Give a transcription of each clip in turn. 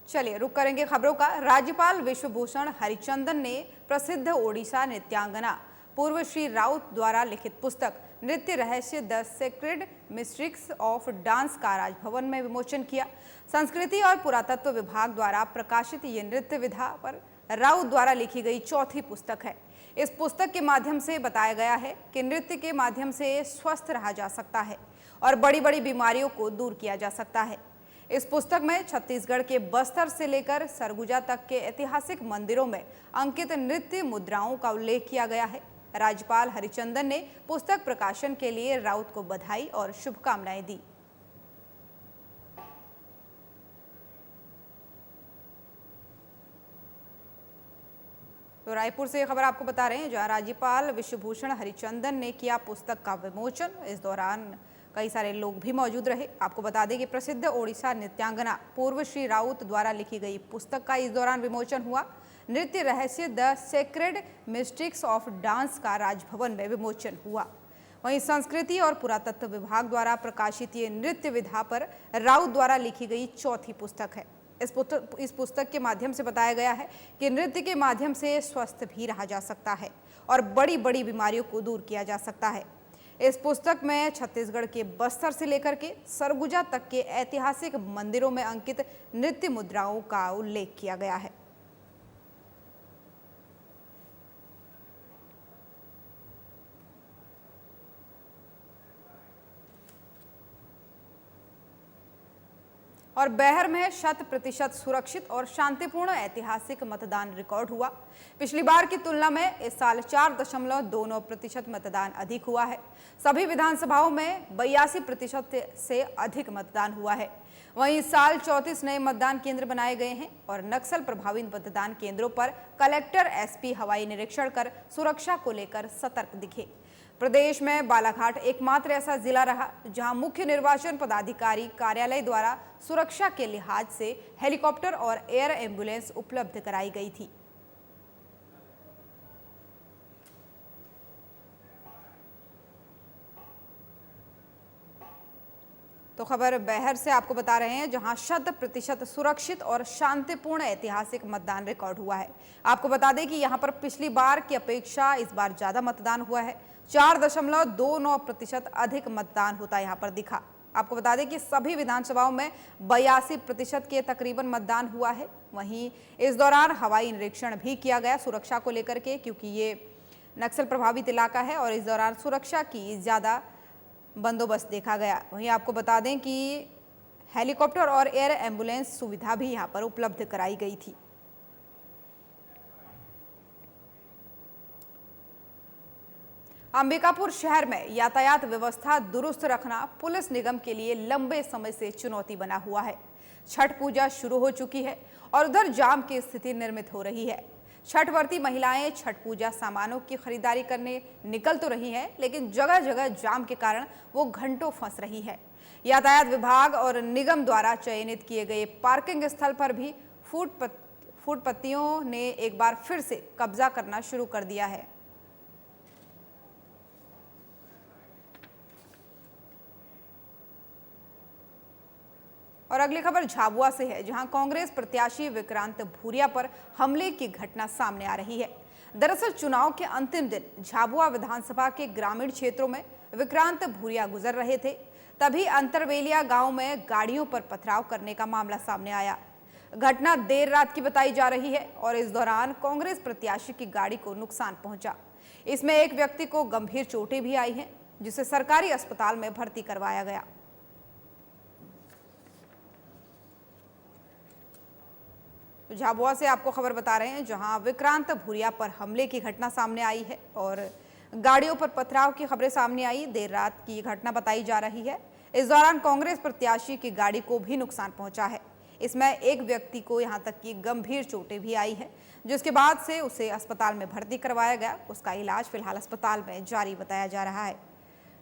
चलिए रुक करेंगे खबरों का। राज्यपाल विश्वभूषण हरिचंदन ने प्रसिद्ध ओडिशा नृत्यांगना पूर्वश्री राउत द्वारा लिखित पुस्तक नृत्य रहस्य द सेक्रेड मिस्ट्रिक्स ऑफ डांस का राजभवन में विमोचन किया। संस्कृति और पुरातत्व विभाग द्वारा प्रकाशित ये नृत्य विधा पर राउत द्वारा लिखी गई चौथी पुस्तक है। इस पुस्तक के माध्यम से बताया गया है कि नृत्य के माध्यम से स्वस्थ रहा जा सकता है और बड़ी बड़ी बीमारियों को दूर किया जा सकता है। इस पुस्तक में छत्तीसगढ़ के बस्तर से लेकर सरगुजा तक के ऐतिहासिक मंदिरों में अंकित नृत्य मुद्राओं का उल्लेख किया गया है। राज्यपाल हरिचंदन ने पुस्तक प्रकाशन के लिए राउत को बधाई और शुभकामनाएं दी। तो रायपुर से खबर आपको बता रहे हैं, जहां राज्यपाल विश्वभूषण हरिचंदन ने किया पुस्तक का विमोचन। इस दौरान कई सारे लोग भी मौजूद रहे। आपको बता दें कि प्रसिद्ध ओडिशा नृत्यांगना पूर्वश्री राउत द्वारा लिखी गई पुस्तक का इस दौरान विमोचन हुआ। नृत्य रहस्य द सेक्रेड मिस्ट्रिक्स ऑफ डांस का राजभवन में विमोचन हुआ। वहीं संस्कृति और पुरातत्व विभाग द्वारा प्रकाशित ये नृत्य विधा पर राउत द्वारा लिखी गई चौथी पुस्तक है। इस पुस्तक के माध्यम से बताया गया है कि नृत्य के माध्यम से स्वस्थ भी रहा जा सकता है और बड़ी बड़ी बीमारियों को दूर किया जा सकता है। इस पुस्तक में छत्तीसगढ़ के बस्तर से लेकर के सरगुजा तक के ऐतिहासिक मंदिरों में अंकित नृत्य मुद्राओं का उल्लेख किया गया है। और बैहर में 100% सुरक्षित और शांतिपूर्ण ऐतिहासिक मतदान रिकॉर्ड हुआ। पिछली बार की तुलना में इस साल 4.29% मतदान अधिक हुआ है। सभी विधानसभाओं में 82% से अधिक मतदान हुआ है। वहीं इस साल 34 नए मतदान केंद्र बनाए गए हैं और नक्सल प्रभावित मतदान केंद्रों पर कलेक्टर एसपी हवाई निरीक्षण कर सुरक्षा को लेकर सतर्क दिखे। प्रदेश में बालाघाट एकमात्र ऐसा जिला रहा जहां मुख्य निर्वाचन पदाधिकारी कार्यालय द्वारा सुरक्षा के लिहाज से हेलीकॉप्टर और एयर एम्बुलेंस उपलब्ध कराई गई थी। तो खबर बैहर से आपको बता रहे हैं, जहां 100% सुरक्षित और शांतिपूर्ण ऐतिहासिक मतदान रिकॉर्ड हुआ है। आपको बता दें कि यहां पर पिछली बार की अपेक्षा इस बार ज्यादा मतदान हुआ है। 4.29% अधिक मतदान होता यहां पर दिखा। आपको बता दें कि सभी विधानसभाओं में 82% के तकरीबन मतदान हुआ है। वहीं इस दौरान हवाई निरीक्षण भी किया गया सुरक्षा को लेकर के, क्योंकि ये नक्सल प्रभावित इलाका है और इस दौरान सुरक्षा की ज्यादा बंदोबस्त देखा गया। वहीं आपको बता दें कि हेलीकॉप्टर और एयर एम्बुलेंस सुविधा भी यहां पर उपलब्ध कराई गई थी। अंबिकापुर शहर में यातायात व्यवस्था दुरुस्त रखना पुलिस निगम के लिए लंबे समय से चुनौती बना हुआ है। छठ पूजा शुरू हो चुकी है और उधर जाम की स्थिति निर्मित हो रही है। छठ व्रती महिलाएं छठ पूजा सामानों की खरीदारी करने निकल तो रही हैं, लेकिन जगह जगह जाम के कारण वो घंटों फंस रही है। यातायात विभाग और निगम द्वारा चयनित किए गए पार्किंग स्थल पर भी फुटपत्तियों ने एक बार फिर से कब्जा करना शुरू कर दिया है। और अगली खबर झाबुआ से है, जहां कांग्रेस प्रत्याशी विक्रांत भूरिया पर हमले की घटना सामने आ रही है। दरअसल चुनाव के अंतिम दिन झाबुआ विधानसभा के ग्रामीण क्षेत्रों में विक्रांत भूरिया गुजर रहे थे, तभी अंतरवेलिया गांव में गाड़ियों पर पथराव करने का मामला सामने आया। घटना देर रात की बताई जा रही है और इस दौरान कांग्रेस प्रत्याशी की गाड़ी को नुकसान पहुंचा। इसमें एक व्यक्ति को गंभीर चोटें भी आई हैं, जिसे सरकारी अस्पताल में भर्ती करवाया गया। झाबुआ से आपको खबर बता रहे हैं, जहां विक्रांत भूरिया पर हमले की घटना सामने आई है और गाड़ियों पर पथराव की खबरें सामने आई। देर रात की घटना बताई जा रही है। इस दौरान कांग्रेस प्रत्याशी की गाड़ी को भी नुकसान पहुंचा है। इसमें एक व्यक्ति को यहां तक कि गंभीर चोटें भी आई है, जिसके बाद से उसे अस्पताल में भर्ती करवाया गया। उसका इलाज फिलहाल अस्पताल में जारी बताया जा रहा है।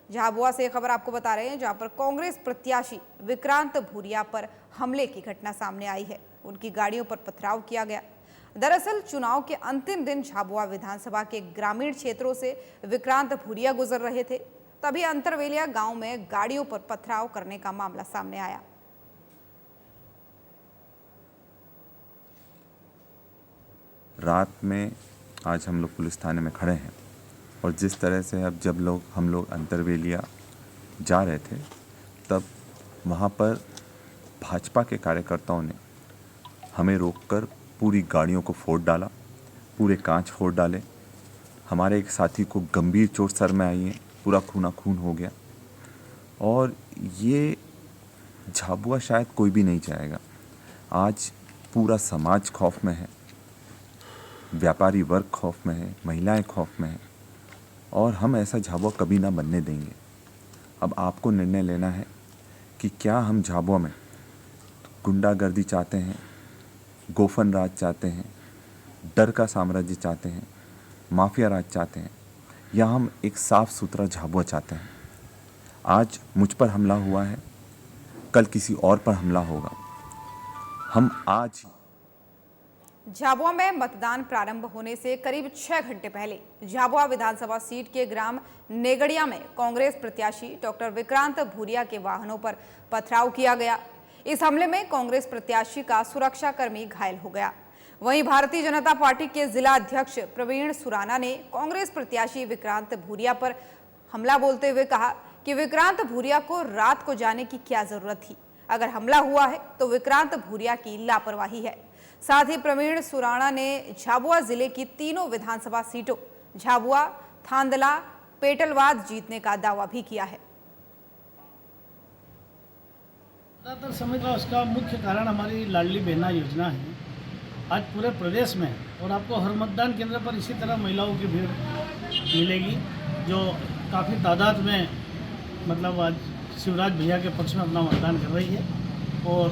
झाबुआ से खबर आपको बता रहे हैं, जहां पर कांग्रेस प्रत्याशी विक्रांत भूरिया पर हमले की घटना सामने आई है। उनकी गाड़ियों पर पथराव किया गया। दरअसल चुनाव के अंतिम दिन झाबुआ विधानसभा के ग्रामीण क्षेत्रों से विक्रांत भूरिया गुजर रहे थे, तभी अंतरवेलिया गांव में गाड़ियों पर पथराव करने का मामला सामने आया। रात में आज हम लोग पुलिस थाने में खड़े हैं और जिस तरह से अब जब हम लोग अंतरवेलिया जा रहे थे तब वहाँ पर भाजपा के कार्यकर्ताओं ने हमें रोककर पूरी गाड़ियों को फोड़ डाला, पूरे कांच फोड़ डाले। हमारे एक साथी को गंभीर चोट सर में आई है, पूरा खूना खून हो गया। और ये झाबुआ शायद कोई भी नहीं चाहेगा। आज पूरा समाज खौफ में है, व्यापारी वर्ग खौफ में है, महिलाएं खौफ में हैं और हम ऐसा झाबुआ कभी ना बनने देंगे। अब आपको निर्णय लेना है कि क्या हम झाबुआ में गुंडागर्दी चाहते हैं, गोफन राज चाहते हैं, डर का साम्राज्य चाहते हैं, माफिया राज चाहते हैं, या हम एक साफ सुथरा झाबुआ चाहते हैं। आज मुझ पर हमला हुआ है, कल किसी और पर हमला होगा। हम आज झाबुआ में मतदान प्रारंभ होने से करीब 6 घंटे पहले झाबुआ विधानसभा सीट के ग्राम नेगड़िया में कांग्रेस प्रत्याशी डॉक्टर विक्रांत भूरिया के वाहनों पर पथराव किया गया। इस हमले में कांग्रेस प्रत्याशी का सुरक्षाकर्मी घायल हो गया। वहीं भारतीय जनता पार्टी के जिला अध्यक्ष प्रवीण सुराना ने कांग्रेस प्रत्याशी विक्रांत भूरिया पर हमला बोलते हुए कहा कि विक्रांत भूरिया को रात को जाने की क्या जरूरत थी। अगर हमला हुआ है तो विक्रांत भूरिया की लापरवाही है। साथ ही प्रवीण सुराना ने झाबुआ जिले की तीनों विधानसभा सीटों झाबुआ, थांदला, पेटलवाद जीतने का दावा भी किया है। ज़्यादातर समय का उसका मुख्य कारण हमारी लाडली बहना योजना है। आज पूरे प्रदेश में और आपको हर मतदान केंद्र पर इसी तरह महिलाओं की भीड़ मिलेगी जो काफ़ी तादाद में मतलब आज शिवराज भैया के पक्ष में अपना मतदान कर रही है और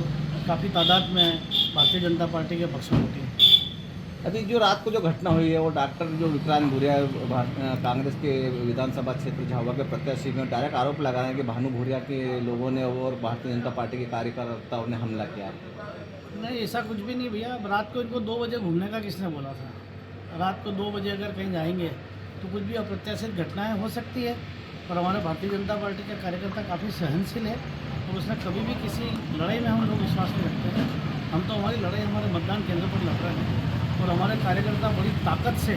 काफ़ी तादाद में भारतीय जनता पार्टी के पक्ष में वोटिंग। अभी जो रात को जो घटना हुई है वो डॉक्टर जो विक्रांत भूरिया कांग्रेस के विधानसभा क्षेत्र झाबुआ के प्रत्याशी में डायरेक्ट आरोप लगा रहे हैं कि भानु भूरिया के लोगों ने और भारतीय जनता पार्टी के कार्यकर्ताओं ने हमला किया। नहीं, ऐसा कुछ भी नहीं भैया। रात को इनको 2 बजे घूमने का किसने बोला था? रात को 2 बजे अगर कहीं जाएंगे तो कुछ भी अप्रत्याशित घटनाएँ हो सकती है, पर हमारे भारतीय जनता पार्टी के कार्यकर्ता काफ़ी सहनशील है और उसने कभी भी किसी लड़ाई में हम लोग विश्वास नहीं रखते हैं। हम तो हमारी लड़ाई हमारे मतदान केंद्र पर लड़ रहे हैं और हमारे कार्यकर्ता बड़ी ताकत से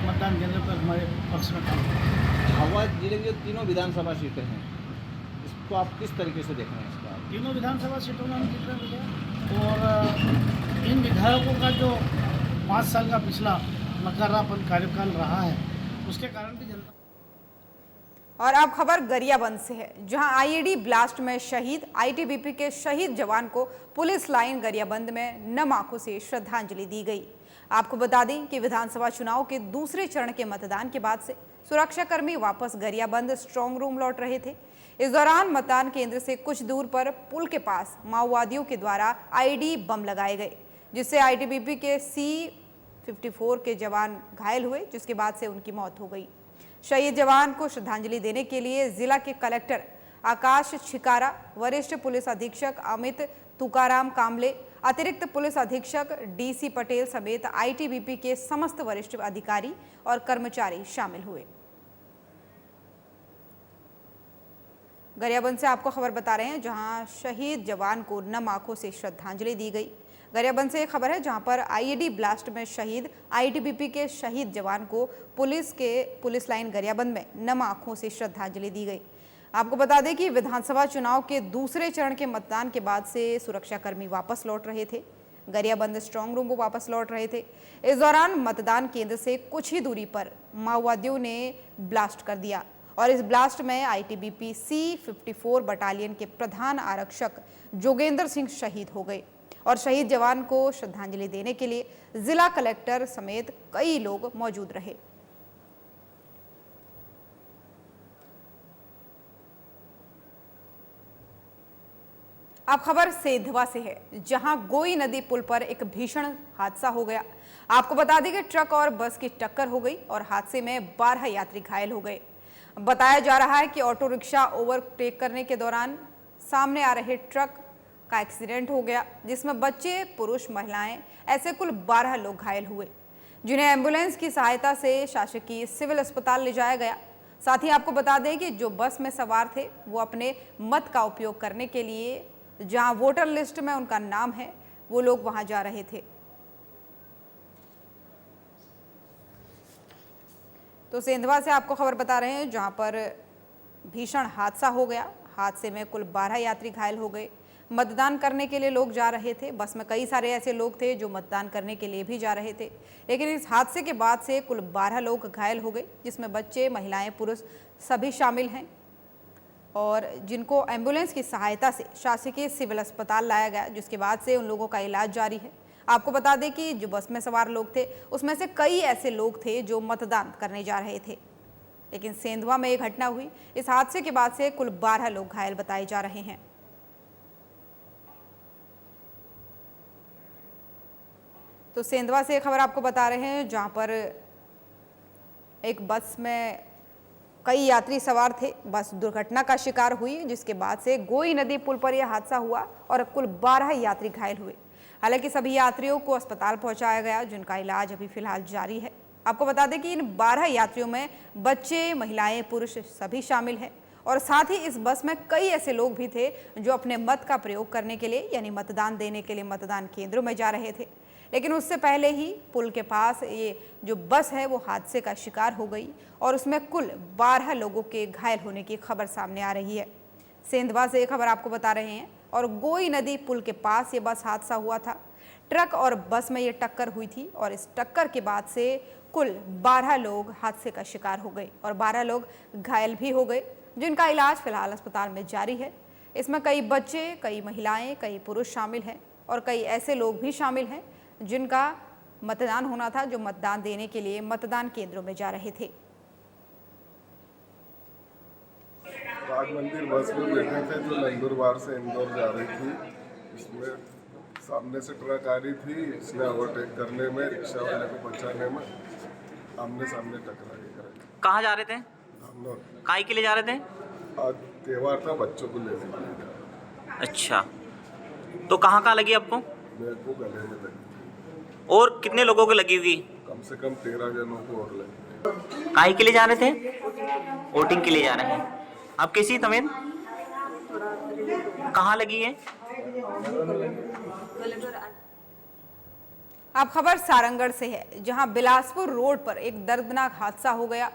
मतदान केंद्र पर हमारे पक्ष में काम करते हैं। झाबुआ जिले की जो तीनों विधानसभा सीटें हैं इसको आप किस तरीके से देख रहे हैं? इसका तीनों विधानसभा सीटों में हम जीत रहे हैं और इन विधायकों का जो 5 साल का पिछला नकारापन कार्यकाल रहा है उसके कारण भी जनता। और अब खबर गरियाबंद से है, जहां आईईडी ब्लास्ट में शहीद आईटीबीपी के शहीद जवान को पुलिस लाइन गरियाबंद में नम आंखों से श्रद्धांजलि दी गई। आपको बता दें कि विधानसभा चुनाव के दूसरे चरण के मतदान के बाद से सुरक्षाकर्मी वापस गरियाबंद स्ट्रांग रूम लौट रहे थे। इस दौरान मतदान केंद्र से कुछ दूर पर पुल के पास माओवादियों के द्वारा आईडी बम लगाए गए, जिससे आईटीबीपी के C-54 के जवान घायल हुए, जिसके बाद से उनकी मौत हो गई। शहीद जवान को श्रद्धांजलि देने के लिए जिला के कलेक्टर आकाश छिकारा, वरिष्ठ पुलिस अधीक्षक अमित तुकाराम कामले, अतिरिक्त पुलिस अधीक्षक DC पटेल समेत आईटीबीपी के समस्त वरिष्ठ अधिकारी और कर्मचारी शामिल हुए। गरियाबंद से आपको खबर बता रहे हैं, जहां शहीद जवान को नम आंखों से श्रद्धांजलि दी गई। गरियाबंद से एक खबर है, जहां पर आईईडी ब्लास्ट में शहीद आईटीबीपी के शहीद जवान को पुलिस लाइन गरियाबंद में नम आंखों से श्रद्धांजलि दी गई। आपको बता दें कि विधानसभा चुनाव के दूसरे चरण के मतदान के बाद से सुरक्षाकर्मी वापस लौट रहे थे, गरियाबंद स्ट्रांग रूम को वापस लौट रहे थे। इस दौरान मतदान केंद्र से कुछ ही दूरी पर माओवादियों ने ब्लास्ट कर दिया और इस ब्लास्ट में आईटीबीपी C-54 बटालियन के प्रधान आरक्षक जोगेंद्र सिंह शहीद हो गए और शहीद जवान को श्रद्धांजलि देने के लिए जिला कलेक्टर समेत कई लोग मौजूद रहे। अब खबर सेंधवा से है, जहां गोई नदी पुल पर एक भीषण हादसा हो गया। आपको बता दें कि ट्रक और बस की टक्कर हो गई और हादसे में 12 यात्री घायल हो गए। बताया जा रहा है कि ऑटो रिक्शा ओवरटेक करने के दौरान सामने आ रहे ट्रक का एक्सीडेंट हो गया, जिसमें बच्चे, पुरुष, महिलाएं ऐसे कुल 12 लोग घायल हुए, जिन्हें एम्बुलेंस की सहायता से शासकीय सिविल अस्पताल ले जाया गया। साथ ही आपको बता दें कि जो बस में सवार थे वो अपने मत का उपयोग करने के लिए जहां वोटर लिस्ट में उनका नाम है वो लोग वहां जा रहे थे। तो सेंधवा से आपको खबर बता रहे हैं, जहां पर भीषण हादसा हो गया। हादसे में कुल 12 यात्री घायल हो गए। मतदान करने के लिए लोग जा रहे थे। बस में कई सारे ऐसे लोग थे जो मतदान करने के लिए भी जा रहे थे, लेकिन इस हादसे के बाद से कुल 12 लोग घायल हो गए, जिसमें बच्चे, महिलाएं, पुरुष सभी शामिल हैं और जिनको एम्बुलेंस की सहायता से शासकीय सिविल अस्पताल लाया गया, जिसके बाद से उन लोगों का इलाज जारी है। आपको बता दें कि जो बस में सवार लोग थे उसमें से कई ऐसे लोग थे जो मतदान करने जा रहे थे, लेकिन सेंधवा में एक घटना हुई। इस हादसे के बाद से कुल 12 लोग घायल बताए जा रहे हैं। तो सेंधवा से खबर आपको बता रहे हैं, जहां पर एक बस में कई यात्री सवार थे। बस दुर्घटना का शिकार हुई, जिसके बाद से गोई नदी पुल पर यह हादसा हुआ और कुल 12 यात्री घायल हुए। हालांकि सभी यात्रियों को अस्पताल पहुंचाया गया, जिनका इलाज अभी फिलहाल जारी है। आपको बता दें कि इन 12 यात्रियों में बच्चे, महिलाएं, पुरुष सभी शामिल हैं और साथ ही इस बस में कई ऐसे लोग भी थे जो अपने मत का प्रयोग करने के लिए, यानी मतदान देने के लिए मतदान केंद्रों में जा रहे थे। लेकिन उससे पहले ही पुल के पास ये जो बस है वो हादसे का शिकार हो गई और उसमें कुल 12 लोगों के घायल होने की खबर सामने आ रही है। सेंधवा से एक खबर आपको बता रहे हैं और गोई नदी पुल के पास ये बस हादसा हुआ था। ट्रक और बस में ये टक्कर हुई थी और इस टक्कर के बाद से कुल 12 लोग हादसे का शिकार हो गए और 12 लोग घायल भी हो गए, जिनका इलाज फिलहाल अस्पताल में जारी है। इसमें कई बच्चे, कई महिलाएं, कई पुरुष शामिल हैं और कई ऐसे लोग भी शामिल हैं जिनका मतदान होना था, जो मतदान देने के लिए मतदान केंद्रों में जा रहे थे। राज मंदिर बस में बैठे थे जो नंदुरबार से इंदौर जा रही थी। इसमें सामने से ट्रक आ रही थी, इसने ओवरटेक करने में, रिक्शा वाले को बचाने में आमने सामने टकरा गई। कहाँ जा रहे थे? हम लोग काहे के लिए जा रहे थे? आज त्योहार था, बच्चों को लेने के लिए। अच्छा, तो कहाँ कहाँ लगी आपको? मेरे को गले में लगी, और कितने लोगों को लगी हुई? कम से कम 13 जनों को और लगी। काहे के लिए जा रहे थे? वोटिंग के लिए जा रहे हैं। आप कैसी तबीयत? कहाँ लगी है? अब खबर सारंगढ़ से है, जहां बिलासपुर रोड पर एक दर्दनाक हादसा हो गया।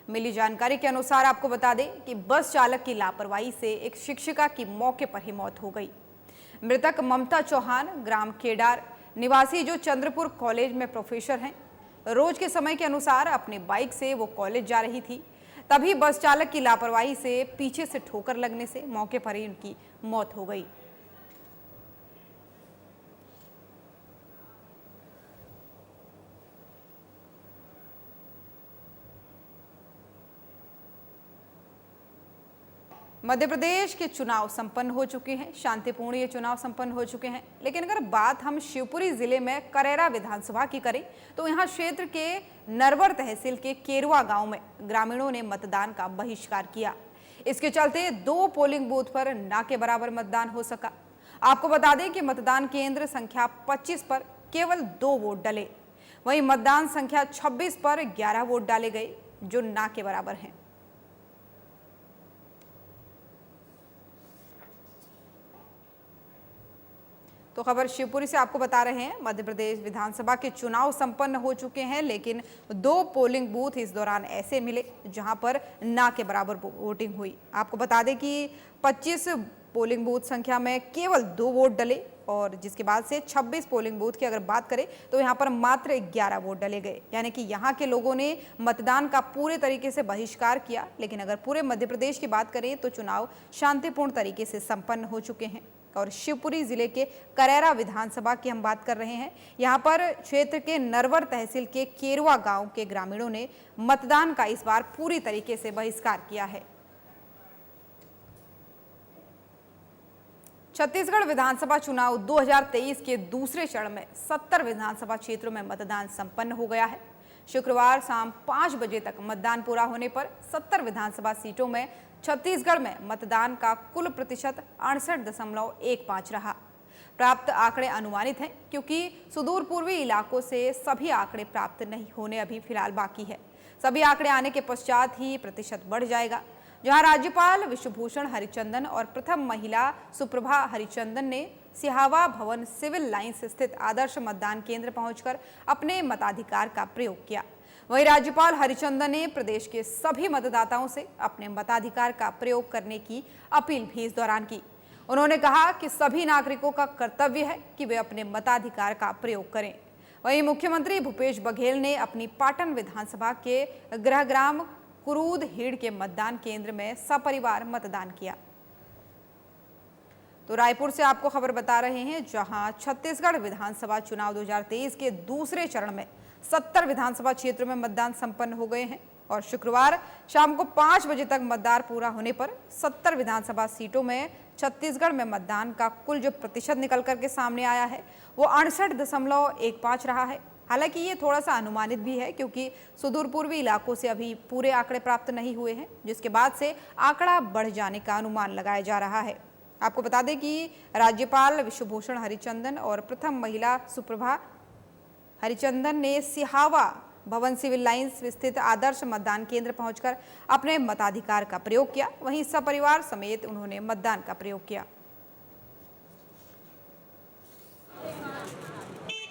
मिली जानकारी के अनुसार आपको बता दें कि बस चालक की लापरवाही से एक शिक्षिका की मौके पर ही मौत हो गई। मृतक ममता चौहान ग्राम केडार निवासी, जो चंद्रपुर कॉलेज में प्रोफेसर हैं, रोज के समय के अनुसार अपनी बाइक से वो कॉलेज जा रही थी। तभी बस चालक की लापरवाही से पीछे से ठोकर लगने से मौके पर ही उनकी मौत हो गई। मध्य प्रदेश के चुनाव संपन्न हो चुके हैं, शांतिपूर्ण ये चुनाव संपन्न हो चुके हैं। लेकिन अगर बात हम शिवपुरी जिले में करेरा विधानसभा की करें तो यहाँ क्षेत्र के नरवर तहसील के केरुआ गांव में ग्रामीणों ने मतदान का बहिष्कार किया। इसके चलते 2 पोलिंग बूथ पर ना के बराबर मतदान हो सका। आपको बता दें कि मतदान केंद्र संख्या 25 पर केवल 2 वोट डले, वहीं मतदान संख्या 26 पर 11 वोट डाले गए, जो ना के बराबर हैं। तो खबर शिवपुरी से आपको बता रहे हैं, मध्य प्रदेश विधानसभा के चुनाव संपन्न हो चुके हैं, लेकिन 2 पोलिंग बूथ इस दौरान ऐसे मिले जहां पर ना के बराबर वोटिंग हुई। आपको बता दें कि 25 पोलिंग बूथ संख्या में केवल 2 वोट डले और जिसके बाद से 26 पोलिंग बूथ की अगर बात करें तो यहां पर मात्र 11 वोट डले गए, यानी कि यहां के लोगों ने मतदान का पूरे तरीके से बहिष्कार किया। लेकिन अगर पूरे मध्य प्रदेश की बात करें तो चुनाव शांतिपूर्ण तरीके से संपन्न हो चुके हैं। और शिवपुरी जिले के करेरा विधानसभा की हम बात कर रहे हैं। यहाँ पर क्षेत्र के नरवर तहसील के केरुआ गांव के ग्रामीणों ने मतदान का इस बार पूरी तरीके से बहिष्कार किया है। छत्तीसगढ़ विधानसभा चुनाव 2023 के दूसरे चरण में 70 विधानसभा क्षेत्रों में मतदान संपन्न हो गया है। शुक्रवार शाम 5 बजे तक मतदान पूरा होने पर 70 विधानसभा सीटों में छत्तीसगढ़ में मतदान का कुल प्रतिशत 68.15 रहा। प्राप्त आंकड़े अनुमानित हैं, क्योंकि सुदूर पूर्वी इलाकों से सभी आंकड़े प्राप्त नहीं होने अभी फिलहाल बाकी है। सभी आंकड़े आने के पश्चात ही प्रतिशत बढ़ जाएगा। जहां राज्यपाल विश्वभूषण हरिचंदन और प्रथम महिला सुप्रभा हरिचंदन ने सिहावा भवन सिविल लाइंस स्थित आदर्श मतदान केंद्र पहुंचकर अपने मताधिकार का प्रयोग किया। वहीं राज्यपाल हरिचंदन ने प्रदेश के सभी मतदाताओं से अपने मताधिकार का प्रयोग करने की अपील भी इस दौरान की। उन्होंने कहा कि सभी नागरिकों का कर्तव्य है कि वे अपने मताधिकार का प्रयोग करें। वहीं मुख्यमंत्री भूपेश बघेल ने अपनी पाटन विधानसभा के गृहग्राम कुरूद हीड़ के मतदान केंद्र में सपरिवार मतदान किया। तो रायपुर से आपको खबर बता रहे हैं, जहां छत्तीसगढ़ विधानसभा चुनाव 2023 के दूसरे चरण में 70 विधानसभा क्षेत्रों में मतदान संपन्न हो गए हैं और शुक्रवार शाम को 5 बजे तक मतदान पूरा होने पर 70 विधानसभा सीटों में छत्तीसगढ़ में मतदान का कुल जो प्रतिशत निकल करके सामने आया है वो 68.15 रहा है। हालांकि ये थोड़ा सा अनुमानित भी है क्योंकि सुदूर पूर्वी इलाकों से अभी पूरे आंकड़े प्राप्त नहीं हुए हैं, जिसके बाद से आंकड़ा बढ़ जाने का अनुमान लगाया जा रहा है। आपको बता दें कि राज्यपाल विश्वभूषण हरिचंदन और प्रथम महिला सुप्रभा हरिचंदन ने सिहावा भवन सिविल लाइंस स्थित आदर्श मतदान केंद्र पहुंचकर अपने मताधिकार का प्रयोग किया। वहीं सपरिवार समेत उन्होंने मतदान का प्रयोग किया।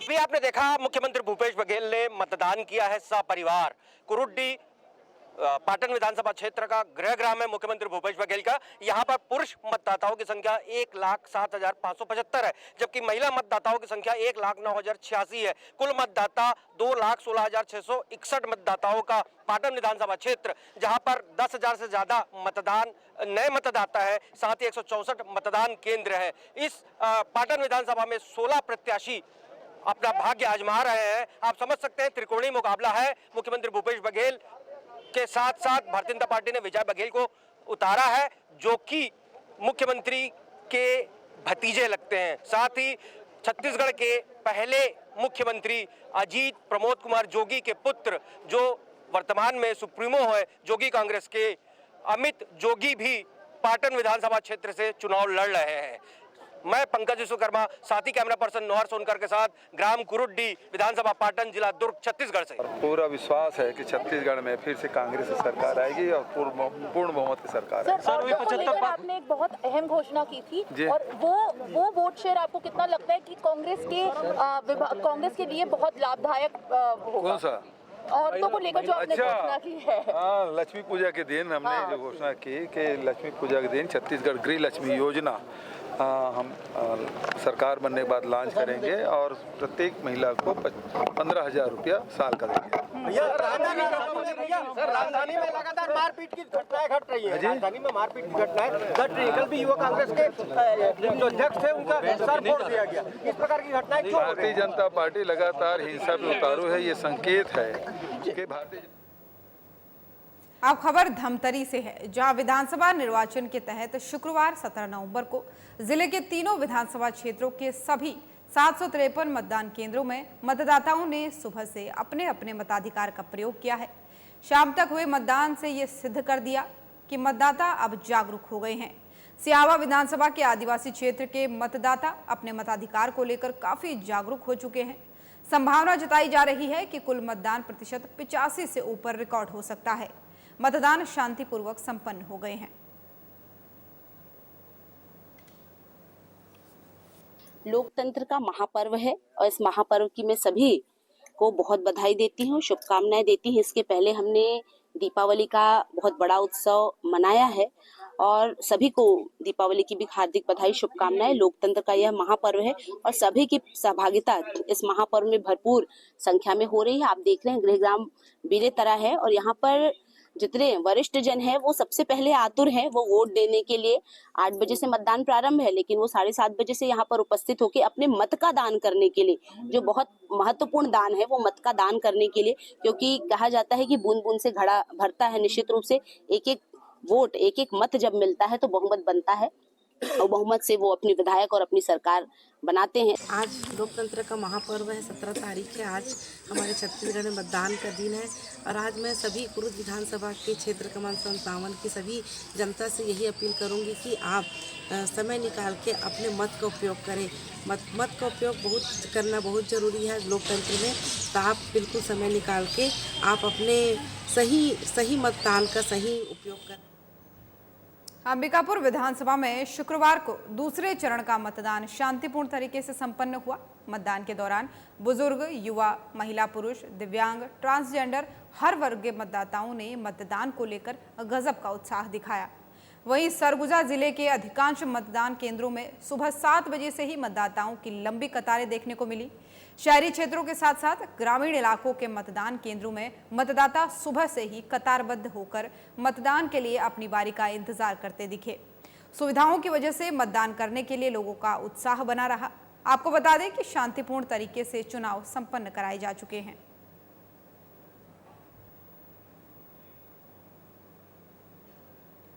अभी आपने देखा मुख्यमंत्री भूपेश बघेल ने मतदान किया है सपरिवार। कुरुड्डी पाटन विधानसभा क्षेत्र का गृहग्राम है मुख्यमंत्री भूपेश बघेल का। यहाँ पर पुरुष मतदाताओं की संख्या 1,07,575 है, जबकि महिला मतदाताओं की संख्या 1,09,086 है। कुल मतदाता 2,16,661 मतदाताओं का पाटन विधानसभा क्षेत्र, जहाँ पर 10,000 से ज्यादा मतदान नए मतदाता है, साथ ही 164 मतदान केंद्र है। इस पाटन विधानसभा में 16 प्रत्याशी अपना भाग्य आजमा रहे हैं। आप समझ सकते हैं त्रिकोणीय मुकाबला है। मुख्यमंत्री भूपेश बघेल के साथ साथ भारतीय जनता पार्टी ने विजय बघेल को उतारा है, जो कि मुख्यमंत्री के भतीजे लगते हैं। साथ ही छत्तीसगढ़ के पहले मुख्यमंत्री अजीत प्रमोद कुमार जोगी के पुत्र, जो वर्तमान में सुप्रीमो है जोगी कांग्रेस के, अमित जोगी भी पाटन विधानसभा क्षेत्र से चुनाव लड़ रहे हैं। मैं पंकज विश्वकर्मा, साथी कैमरा पर्सन नौहर सोनकर के साथ, ग्राम कुरुड्डी, विधानसभा पाटन, जिला दुर्ग, छत्तीसगढ़ से। पूरा विश्वास है कि छत्तीसगढ़ में फिर से कांग्रेस की सरकार आएगी और पूर्ण बहुमत की सरकार है। सर, आपने एक बहुत अहम घोषणा की थी और वो वोट शेयर आपको कितना लगता है कि कांग्रेस के लिए बहुत लाभदायक होगा? कौन सा? औरतों को लेकर जो आपने घोषणा की है। हाँ, लक्ष्मी पूजा के दिन हमने जो घोषणा की कि लक्ष्मी पूजा के दिन छत्तीसगढ़ गृह लक्ष्मी योजना हम सरकार बनने के बाद लॉन्च करेंगे और प्रत्येक महिला को 15,000 रुपया साल का देंगे। राजधानी में लगातार मारपीट की घटनाएं घट रही है। राजधानी में मारपीट की घटनाएं घट रही है। कल भी युवा कांग्रेस के जो अध्यक्ष थे उनका सर फोड़ दिया गया। इस प्रकार की घटनाएं क्यों? भारतीय जनता पार्टी लगातार हिंसा में उतारू है। ये संकेत है कि भारतीय। अब खबर धमतरी से है, जहां विधानसभा निर्वाचन के तहत शुक्रवार 17 नवंबर को जिले के तीनों विधानसभा क्षेत्रों के सभी 753 मतदान केंद्रों में मतदाताओं ने सुबह से अपने अपने मताधिकार का प्रयोग किया है। शाम तक हुए मतदान से ये सिद्ध कर दिया कि मतदाता अब जागरूक हो गए हैं। सिहावा विधानसभा के आदिवासी क्षेत्र के मतदाता अपने मताधिकार को लेकर काफी जागरूक हो चुके हैं। संभावना जताई जा रही है कि कुल मतदान प्रतिशत 85 से ऊपर रिकॉर्ड हो सकता है। मतदान शांतिपूर्वक संपन्न हो गए हैं। लोकतंत्र का महापर्व है और इस महापर्व की मैं सभी को बहुत बधाई देती हूँ, शुभकामनाएं देती हूँ। इसके पहले हमने दीपावली का बहुत बड़ा उत्सव मनाया है और सभी को दीपावली की भी हार्दिक बधाई, शुभकामनाएं। लोकतंत्र का यह महापर्व है और सभी की सहभागिता इस महापर्व में भरपूर संख्या में हो रही है। आप देख रहे हैं गृहग्राम बीरेतरा है और यहाँ पर जितने वरिष्ठ जन है वो सबसे पहले आतुर है वो वोट देने के लिए। 8 बजे से मतदान प्रारंभ है, लेकिन वो 7:30 बजे से यहाँ पर उपस्थित होकर अपने मत का दान करने के लिए, जो बहुत महत्वपूर्ण दान है, वो मत का दान करने के लिए, क्योंकि कहा जाता है कि बूंद बूंद से घड़ा भरता है। निश्चित रूप से एक एक वोट, एक एक मत जब मिलता है तो बहुमत बनता है और बहुमत से वो अपनी विधायक और अपनी सरकार बनाते हैं। आज लोकतंत्र का महापर्व है, 17 तारीख है। आज हमारे छत्तीसगढ़ में मतदान का दिन है और आज मैं सभी कुरुद विधानसभा के क्षेत्र क्रमांक 57 की सभी जनता से यही अपील करूंगी कि आप समय निकाल के अपने मत का उपयोग करें। मत का उपयोग करना बहुत ज़रूरी है लोकतंत्र में, तो आप बिल्कुल समय निकाल के आप अपने सही मतदान का सही उपयोग करें। अंबिकापुर विधानसभा में शुक्रवार को दूसरे चरण का मतदान शांतिपूर्ण तरीके से संपन्न हुआ। मतदान के दौरान बुजुर्ग, युवा, महिला, पुरुष, दिव्यांग, ट्रांसजेंडर हर वर्ग के मतदाताओं ने मतदान को लेकर गजब का उत्साह दिखाया। वहीं सरगुजा जिले के अधिकांश मतदान केंद्रों में सुबह 7 बजे से ही मतदाताओं की लंबी कतारें देखने को मिली। शहरी क्षेत्रों के साथ साथ ग्रामीण इलाकों के मतदान केंद्रों में मतदाता सुबह से ही कतारबद्ध होकर मतदान के लिए अपनी बारी का इंतजार करते दिखे। सुविधाओं की वजह से मतदान करने के लिए लोगों का उत्साह बना रहा। आपको बता दें कि शांतिपूर्ण तरीके से चुनाव संपन्न कराए जा चुके हैं।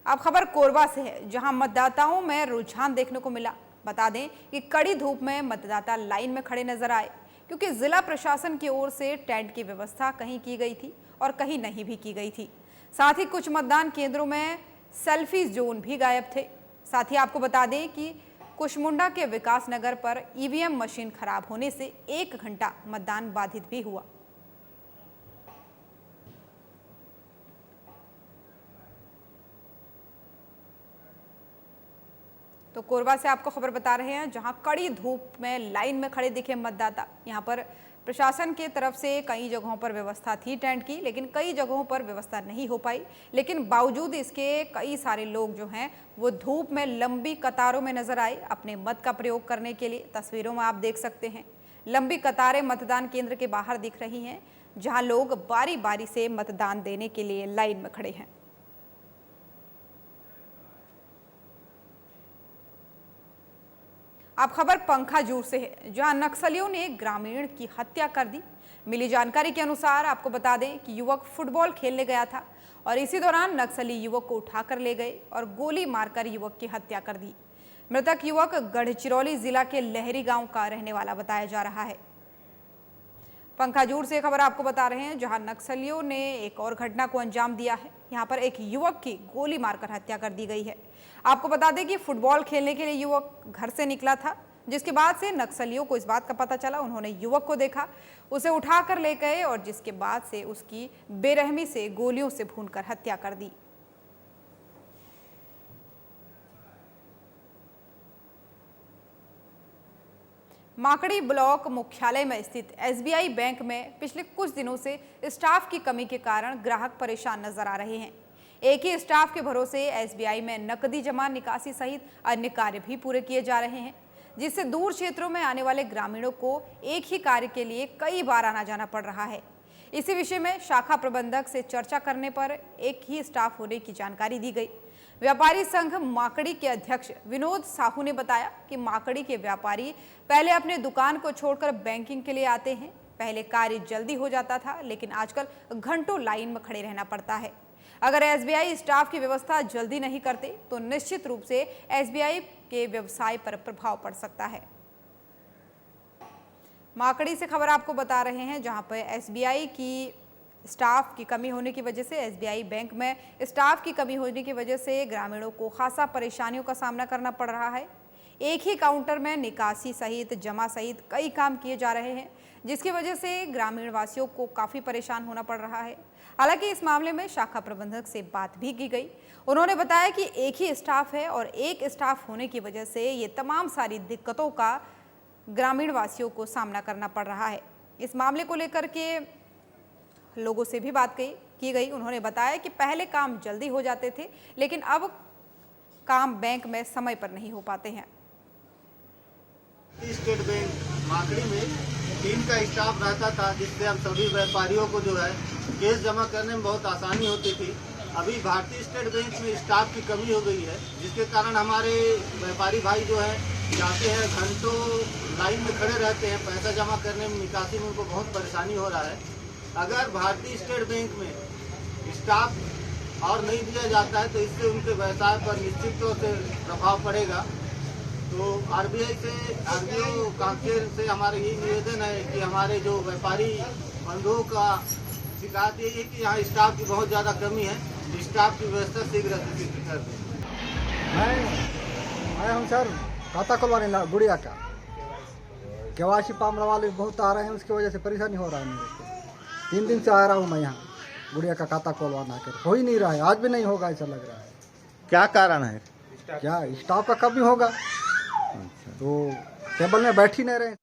अब खबर कोरबा से है, जहां मतदाताओं में रुझान देखने को मिला। बता दें कि कड़ी धूप में मतदाता लाइन में खड़े नजर आए, क्योंकि जिला प्रशासन की ओर से टेंट की व्यवस्था कहीं की गई थी और कहीं नहीं भी की गई थी। साथ ही कुछ मतदान केंद्रों में सेल्फी जोन भी गायब थे। साथ ही आपको बता दें कि कुशमुंडा के विकास नगर पर ईवीएम मशीन खराब होने से 1 घंटा मतदान बाधित भी हुआ। तो कोरबा से आपको खबर बता रहे हैं, जहां कड़ी धूप में लाइन में खड़े दिखे मतदाता। यहां पर प्रशासन की तरफ से कई जगहों पर व्यवस्था थी टेंट की, लेकिन कई जगहों पर व्यवस्था नहीं हो पाई। लेकिन बावजूद इसके कई सारे लोग जो हैं वो धूप में लंबी कतारों में नजर आए अपने मत का प्रयोग करने के लिए। तस्वीरों में आप देख सकते हैं लंबी कतारें मतदान केंद्र के बाहर दिख रही हैं, जहां लोग बारी बारी से मतदान देने के लिए लाइन में खड़े हैं। अब खबर पंखाजूर से है, जहां नक्सलियों ने एक ग्रामीण की हत्या कर दी। मिली जानकारी के अनुसार आपको बता दें कि युवक फुटबॉल खेलने गया था और इसी दौरान नक्सली युवक को उठाकर ले गए और गोली मारकर युवक की हत्या कर दी। मृतक युवक गढ़चिरौली जिला के लहरी गांव का रहने वाला बताया जा रहा है। पंखाजूर से खबर आपको बता रहे हैं, जहां नक्सलियों ने एक और घटना को अंजाम दिया है। यहां पर एक युवक की गोली मारकर हत्या कर दी गई है। आपको बता दें कि फुटबॉल खेलने के लिए युवक घर से निकला था, जिसके बाद से नक्सलियों को इस बात का पता चला। उन्होंने युवक को देखा, उसे उठाकर ले गए और जिसके बाद से उसकी बेरहमी से गोलियों से भूनकर हत्या कर दी। माकड़ी ब्लॉक मुख्यालय में स्थित एसबीआई बैंक में पिछले कुछ दिनों से स्टाफ की कमी के कारण ग्राहक परेशान नजर आ रहे हैं। एक ही स्टाफ के भरोसे एसबीआई में नकदी जमा, निकासी सहित अन्य कार्य भी पूरे किए जा रहे हैं, जिससे दूर क्षेत्रों में आने वाले ग्रामीणों को एक ही कार्य के लिए कई बार आना जाना पड़ रहा है। इसी विषय में शाखा प्रबंधक से चर्चा करने पर एक ही स्टाफ होने की जानकारी दी गई। व्यापारी संघ माकड़ी के अध्यक्ष विनोद साहू ने बताया कि माकड़ी के व्यापारी पहले अपने दुकान को छोड़कर बैंकिंग के लिए आते हैं। पहले कार्य जल्दी हो जाता था, लेकिन आजकल घंटों लाइन में खड़े रहना पड़ता है। अगर एसबीआई स्टाफ की व्यवस्था जल्दी नहीं करते तो निश्चित रूप से एसबीआई के व्यवसाय पर प्रभाव पड़ सकता है। माकड़ी से खबर आपको बता रहे हैं, जहां पर एसबीआई की स्टाफ की कमी होने की वजह से, एसबीआई बैंक में स्टाफ की कमी होने की वजह से ग्रामीणों को खासा परेशानियों का सामना करना पड़ रहा है। एक ही काउंटर में निकासी सहित जमा सहित कई काम किए जा रहे हैं, जिसकी वजह से ग्रामीण वासियों को काफ़ी परेशान होना पड़ रहा है। हालांकि इस मामले में शाखा प्रबंधक से बात भी की गई। उन्होंने बताया कि एक ही स्टाफ है और एक स्टाफ होने की वजह से ये तमाम सारी दिक्कतों का ग्रामीण वासियों को सामना करना पड़ रहा है। इस मामले को लेकर के लोगों से भी बात की गई। उन्होंने बताया कि पहले काम जल्दी हो जाते थे, लेकिन अब काम बैंक में समय पर नहीं हो पाते हैं। स्टेट बैंक माकड़ी में 3 का स्टाफ रहता था, जिससे हम सभी व्यापारियों को जो है केस जमा करने में बहुत आसानी होती थी। अभी भारतीय स्टेट बैंक में स्टाफ की कमी हो गई है, जिसके कारण हमारे व्यापारी भाई जो है जाते हैं, घंटों लाइन में खड़े रहते हैं। पैसा जमा करने में, निकासी में उनको बहुत परेशानी हो रहा है। अगर भारतीय स्टेट बैंक में स्टाफ और नहीं दिया जाता है तो इससे उनके व्यवसाय पर निश्चित तौर से प्रभाव पड़ेगा। तो आरबीआई कांकेर से हमारा यही निवेदन है कि हमारे जो व्यापारी बंधुओं का शिकायत यही है कि यहाँ स्टाफ की बहुत ज़्यादा कमी है। स्टाफ की व्यवस्था शीघ्र से कर दें। मैं आया हूँ सर खाता खुलवाने गुड़िया का। केवासी पामरा वाले बहुत आ रहे हैं, उसकी वजह से परेशानी हो रहा है मेरे को। 3 दिन से आ रहा हूँ मैं यहाँ गुड़िया का खाता खुलवाना कर, हो ही नहीं रहा है। आज भी नहीं होगा ऐसा लग रहा है। क्या कारण है? क्या स्टाफ का कमी होगा, तो टेबल में बैठ ही नहीं रहे।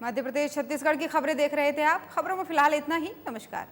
मध्य प्रदेश छत्तीसगढ़ की खबरें देख रहे थे आप। खबरों में फिलहाल इतना ही। नमस्कार।